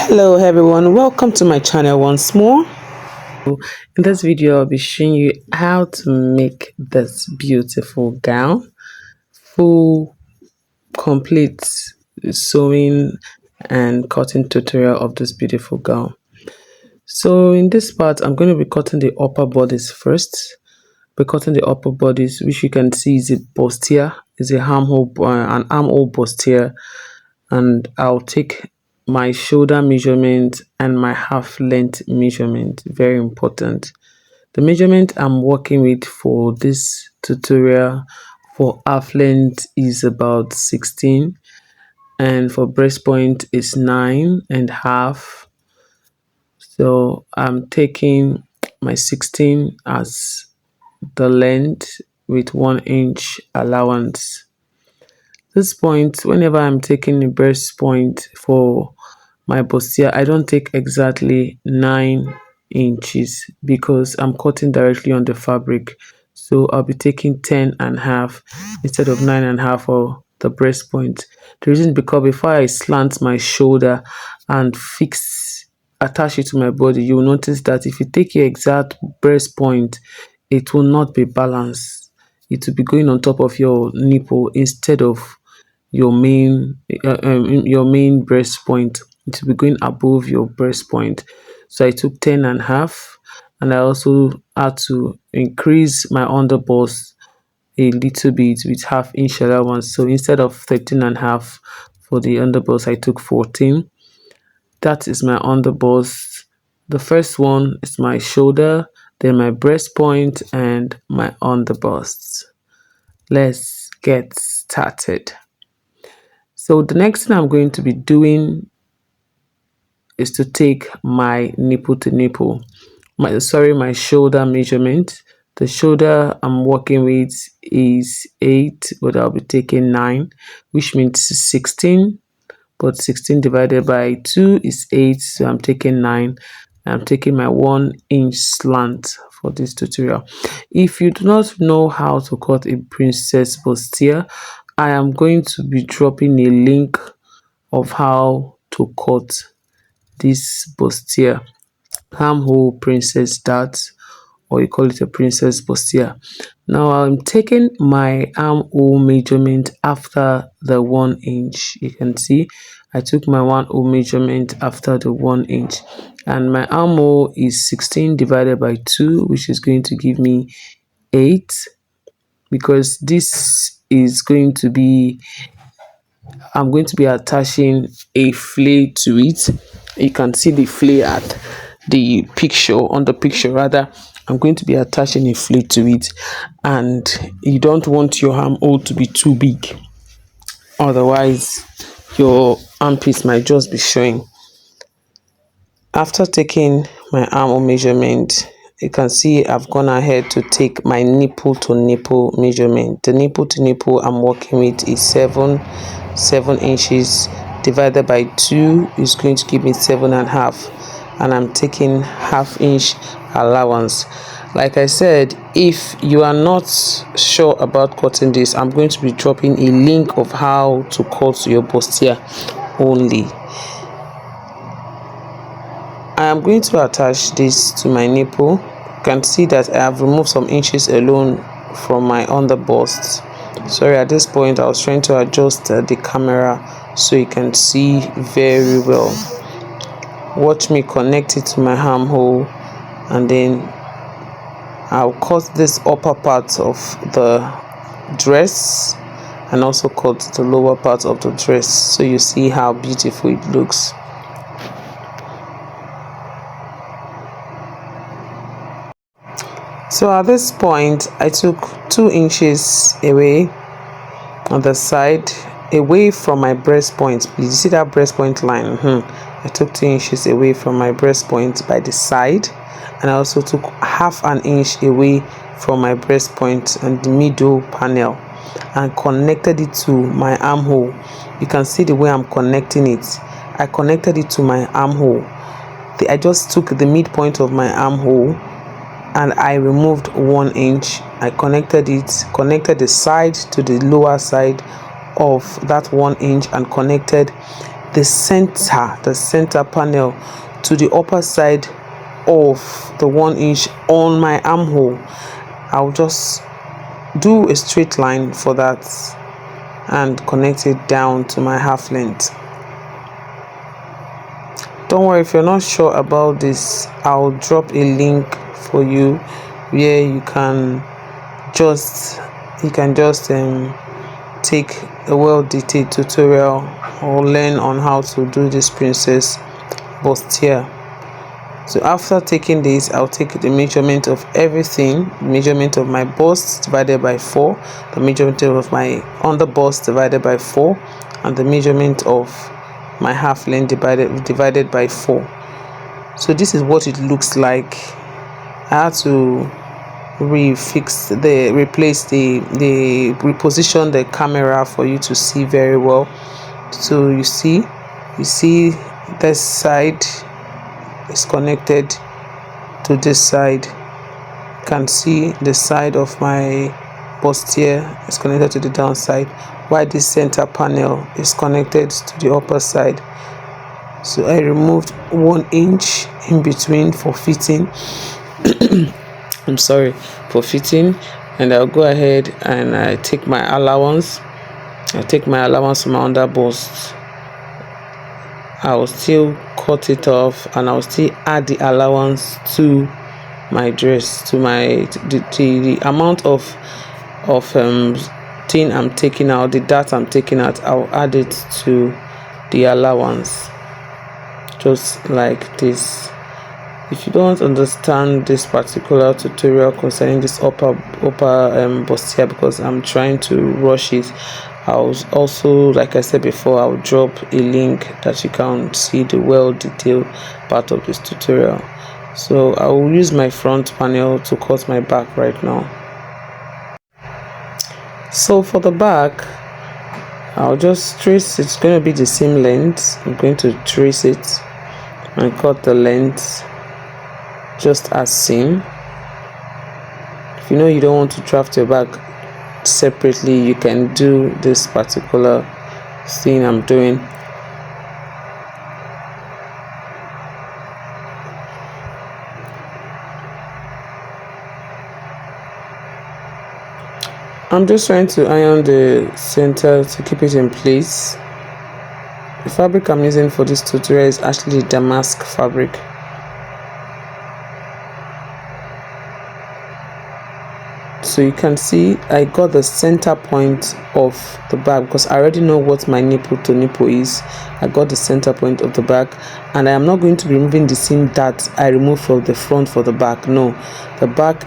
Hello everyone, welcome to my channel once more. In this video I'll be showing you how to make this beautiful gown, full complete sewing and cutting tutorial of this beautiful gown. So in this part I'm going to be cutting the upper bodice first. Be cutting the upper bodice, which you can see is a bustier, is a an armhole bustier, and I'll take my shoulder measurement and my half length measurement. Very important. The measurement I'm working with for this tutorial for half length is about 16, and for breast point is 9.5. So I'm taking my 16 as the length with 1 inch allowance. This point, whenever I'm taking a breast point for my bustier, I don't take exactly 9 inches because I'm cutting directly on the fabric. So I'll be taking 10.5 instead of 9.5 for the breast point. The reason is because before I slant my shoulder and attach it to my body, you'll notice that if you take your exact breast point, it will not be balanced. It will be going on top of your nipple instead of your main breast point. It will be going above your breast point. So I took 10.5, and I also had to increase my underbust a little bit with half-inch allowance. So instead of 13.5 for the underbust, I took 14. That is my underbust. The first one is my shoulder, then my breast point, and my underbust. Let's get started. So the next thing I'm going to be doing is to take my nipple to nipple, my shoulder measurement. The shoulder I'm working with is 8, but I'll be taking 9, which means 16. But 16 divided by 2 is 8, so I'm taking 9. I'm taking my 1 inch slant for this tutorial. If you do not know how to cut a princess bustier, I am going to be dropping a link of how to cut this bustier, armhole princess dart, or you call it a princess bustier. Now I'm taking my armhole measurement after the 1 inch. You can see I took my armhole measurement after the 1 inch, and my armhole is 16 divided by 2, which is going to give me 8, because this is going to be, I'm going to be attaching a flare to it. You can see the flare at the picture, on the picture rather. I'm going to be attaching a flare to it, and you don't want your armhole to be too big, otherwise your armpits might just be showing. After taking my armhole measurement, you can see I've gone ahead to take my nipple to nipple measurement. The nipple to nipple I'm working with is 7 inches divided by 2 is going to give me 7.5, and I'm taking half-inch allowance. Like I said, if you are not sure about cutting this, I'm going to be dropping a link of how to cut your bustier only. I am going to attach this to my nipple. You can see that I have removed some inches alone from my underbust. Sorry, at this point I was trying to adjust the camera so you can see very well. Watch me connect it to my armhole, and then I'll cut this upper part of the dress and also cut the lower part of the dress so you see how beautiful it looks. So at this point I took 2 inches away on the side, away from my breast point. Please, you see that breast point line? I took 2 inches away from my breast point by the side, and I also took half an inch away from my breast point and the middle panel, and connected it to my armhole. You can see the way I'm connecting it. I connected it to my armhole. I just took the midpoint of my armhole and I removed 1 inch. I connected the side to the lower side of that 1 inch and connected the center panel to the upper side of the 1 inch on my armhole. I'll just do a straight line for that and connect it down to my half length. Don't worry, if you're not sure about this, I'll drop a link for you where you can just take a well-detailed tutorial or learn on how to do this princess bustier. So after taking this, I'll take the measurement of everything, measurement of my bust divided by 4, the measurement of my under bust divided by 4, and the measurement of my half length divided by 4. So this is what it looks like. I had to reposition the camera for you to see very well. So you see this side is connected to this side. You can see the side of my bustier is connected to the downside, while this center panel is connected to the upper side. So I removed 1 inch in between for fitting. For fitting, and I'll go ahead and I take my allowance. From my under bust. I'll still cut it off and I'll still add the allowance to my dress, to the amount of thing I'm taking out, the dart I'm taking out. I'll add it to the allowance, just like this. If you don't understand this particular tutorial concerning this upper bustier, because I'm trying to rush it, I'll also, like I said before, I'll drop a link that you can see the well-detailed part of this tutorial. So I will use my front panel to cut my back right now. So for the back, I'll just trace. It's going to be the same length. I'm going to trace it and cut the length just as seen. If you know you don't want to draft your back separately, you can do this particular thing I'm doing. I'm just trying to iron the center to keep it in place. The fabric I'm using for this tutorial is actually damask fabric. So you can see I got the center point of the back because I already know what my nipple to nipple is. I got the center point of the back, and I am not going to be removing the same dart I removed from the front for the back. No, the back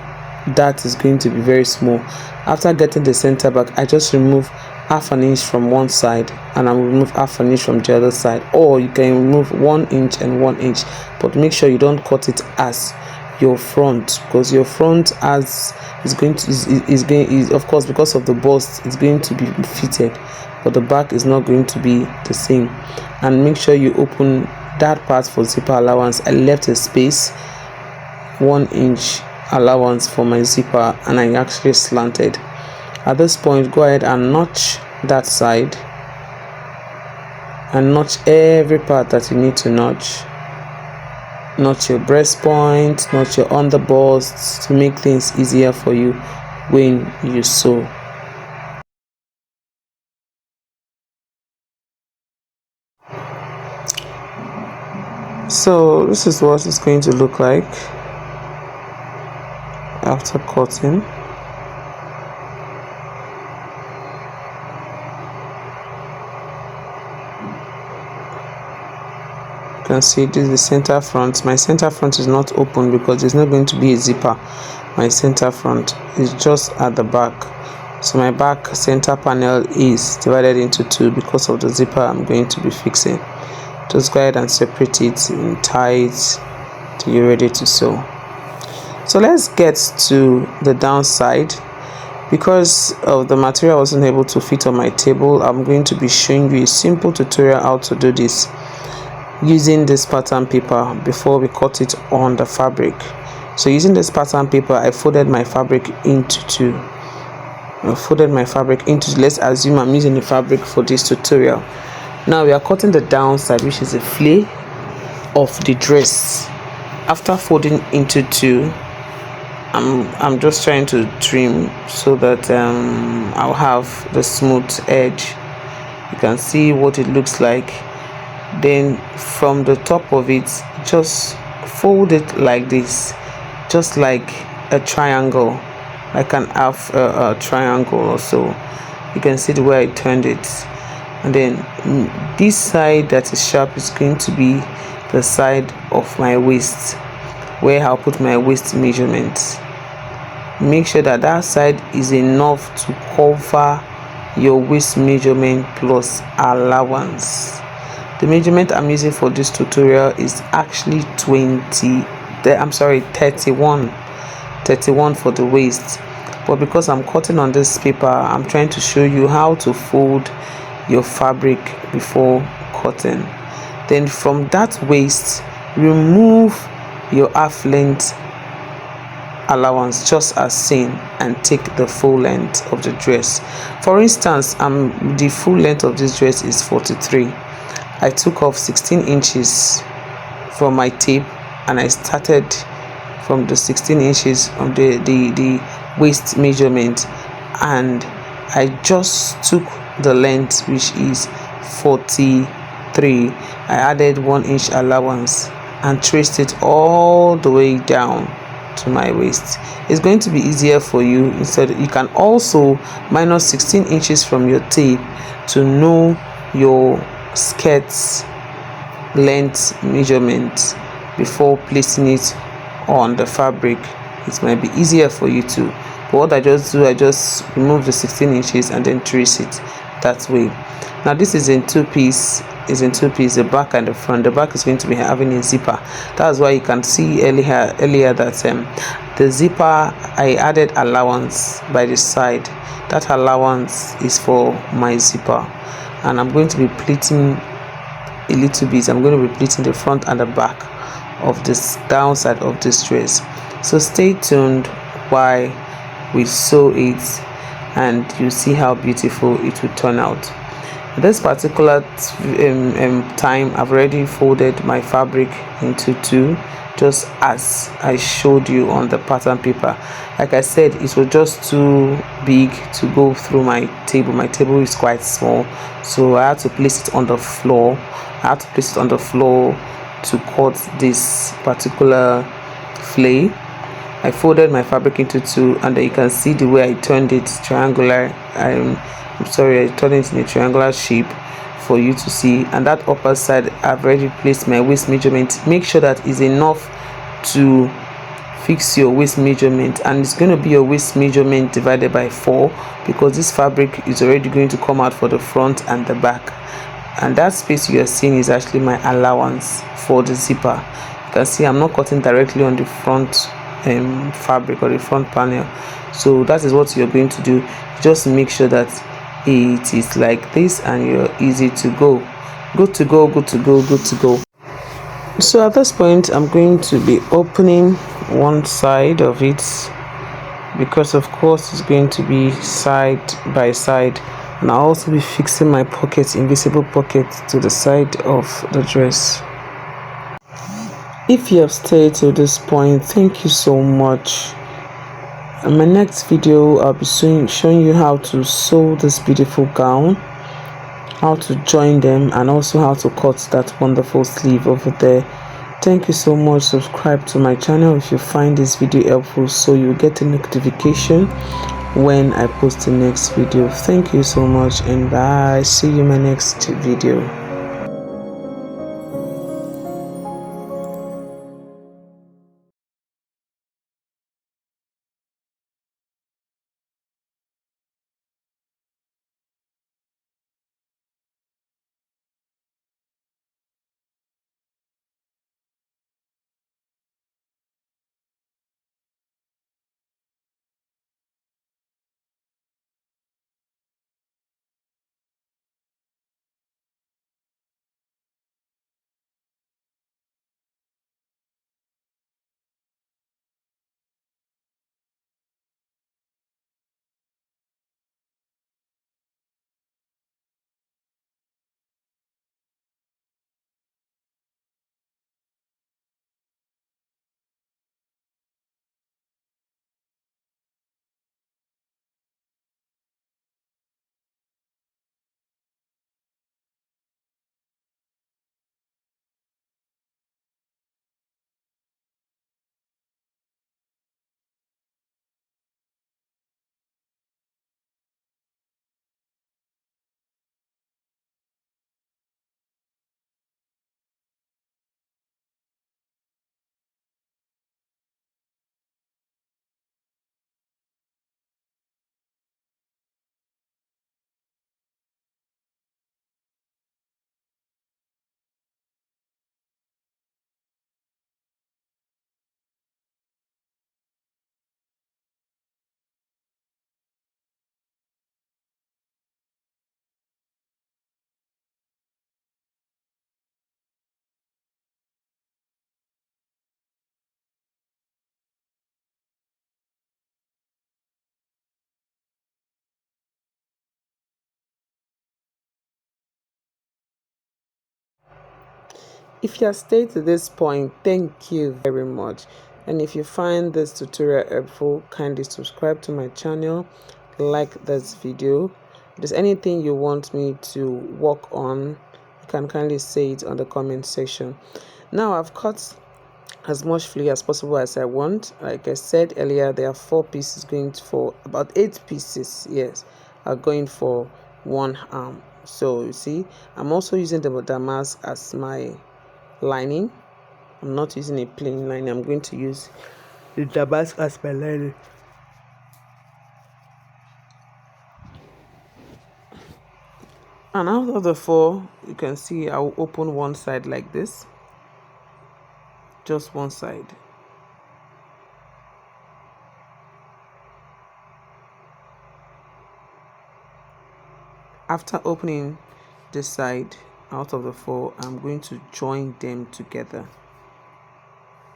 dart is going to be very small. After getting the center back, I just remove half an inch from one side and I will remove half an inch from the other side, or you can remove 1 inch and 1 inch, but make sure you don't cut it as your front, because your front as is of course, because of the bust, it's going to be fitted, but the back is not going to be the same. And make sure you open that part for zipper allowance. I left a space, 1 inch allowance for my zipper, and I actually slanted. At this point, go ahead and notch that side and notch every part that you need to notch. Notch your breast point, notch your underbust to make things easier for you when you sew. So this is what it's going to look like after cutting. You can see this is the center front. My center front is not open because there's not going to be a zipper. My center front is just at the back, so my back center panel is divided into two because of the zipper I'm going to be fixing. Just go ahead and separate it and tie it till you're ready to sew. So let's get to the downside. Because of the material I wasn't able to fit on my table, I'm going to be showing you a simple tutorial how to do this using this pattern paper before we cut it on the fabric. So using this pattern paper, I folded my fabric into two. Let's assume I'm using the fabric for this tutorial. Now we are cutting the downside, which is a flay of the dress. After folding into two, I'm just trying to trim so that I'll have the smooth edge. You can see what it looks like. Then from the top of it, just fold it like this, just like a triangle, like an half a triangle or so. You can see the way I turned it. And then this side that is sharp is going to be the side of my waist, where I'll put my waist measurements. Make sure that that side is enough to cover your waist measurement plus allowance. The measurement I'm using for this tutorial is actually 31 for the waist, but because I'm cutting on this paper, I'm trying to show you how to fold your fabric before cutting. Then from that waist, remove your half length allowance just as seen and take the full length of the dress. For instance, the full length of this dress is 43. I took off 16 inches from my tape and I started from the 16 inches of the waist measurement, and I just took the length, which is 43. I added 1 inch allowance and traced it all the way down to my waist. It's going to be easier for you. Instead, you can also minus 16 inches from your tape to know your skirt's length measurement before placing it on the fabric. It might be easier for you to, but what I just do, I just remove the 16 inches and then trace it that way. Now this is in two piece, the back and the front. The back is going to be having a zipper. That's why you can see earlier that the zipper, I added allowance by the side. That allowance is for my zipper, and I'm going to be pleating a little bit. I'm going to be pleating the front and the back of this downside of this dress. So stay tuned while we sew it, and you see how beautiful it will turn out. This particular time, I've already folded my fabric into two, just as I showed you on the pattern paper. Like I said, it was just too big to go through my table. My table is quite small, so I had to place it on the floor. To cut this particular flay. I folded my fabric into two, and then you can see the way I turned it triangular. I turned it in a triangular shape for you to see. And that upper side, I've already placed my waist measurement. Make sure that is enough to fix your waist measurement, and it's going to be your waist measurement divided by 4, because this fabric is already going to come out for the front and the back. And that space you are seeing is actually my allowance for the zipper. You can see I'm not cutting directly on the front fabric or the front panel, so that is what you're going to do. Just make sure that it is like this and you're easy to go, good to go. So at this point, I'm going to be opening one side of it, because of course it's going to be side by side, and I'll also be fixing my pockets, invisible pockets, to the side of the dress. If you have stayed to this point, thank you so much. In my next video, I'll be showing you how to sew this beautiful gown, how to join them, and also how to cut that wonderful sleeve over there. Thank you so much. Subscribe to my channel if you find this video helpful, so you get a notification when I post the next video. Thank you so much, and bye. See you in my next video. If you have stayed to this point, thank you very much. And if you find this tutorial helpful, kindly subscribe to my channel, like this video. If there's anything you want me to work on, you can kindly say it on the comment section. Now I've cut as much flea as possible as I want. Like I said earlier, there are 4 pieces going for about 8 pieces, yes, are going for one arm. So you see, I'm also using the damask as my lining. I'm not using a plain lining. I'm going to use the damask as my lining. And out of the 4, you can see I'll open one side like this, just one side. After opening this side out of the 4, I'm going to join them together,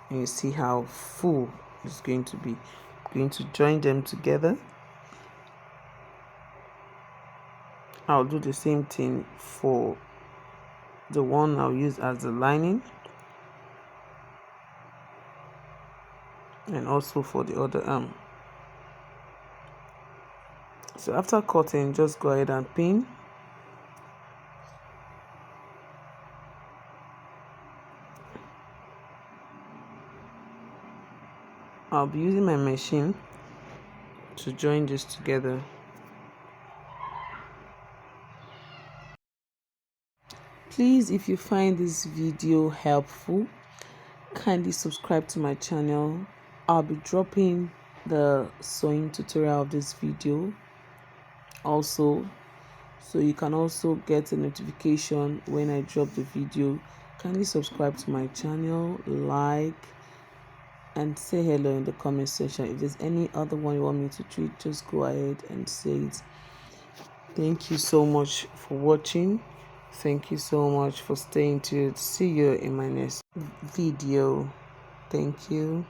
and you see how full it's going to be. I'm going to join them together. I'll do the same thing for the one I'll use as the lining, and also for the other arm. So after cutting, just go ahead and pin. I'll be using my machine to join this together. Please, if you find this video helpful, kindly subscribe to my channel. I'll be dropping the sewing tutorial of this video also, so you can also get a notification when I drop the video. Kindly subscribe to my channel, like, and say hello in the comment section. If there's any other one you want me to treat, just go ahead and say it. Thank you so much for watching. Thank you so much for staying tuned. See you in my next video. Thank you.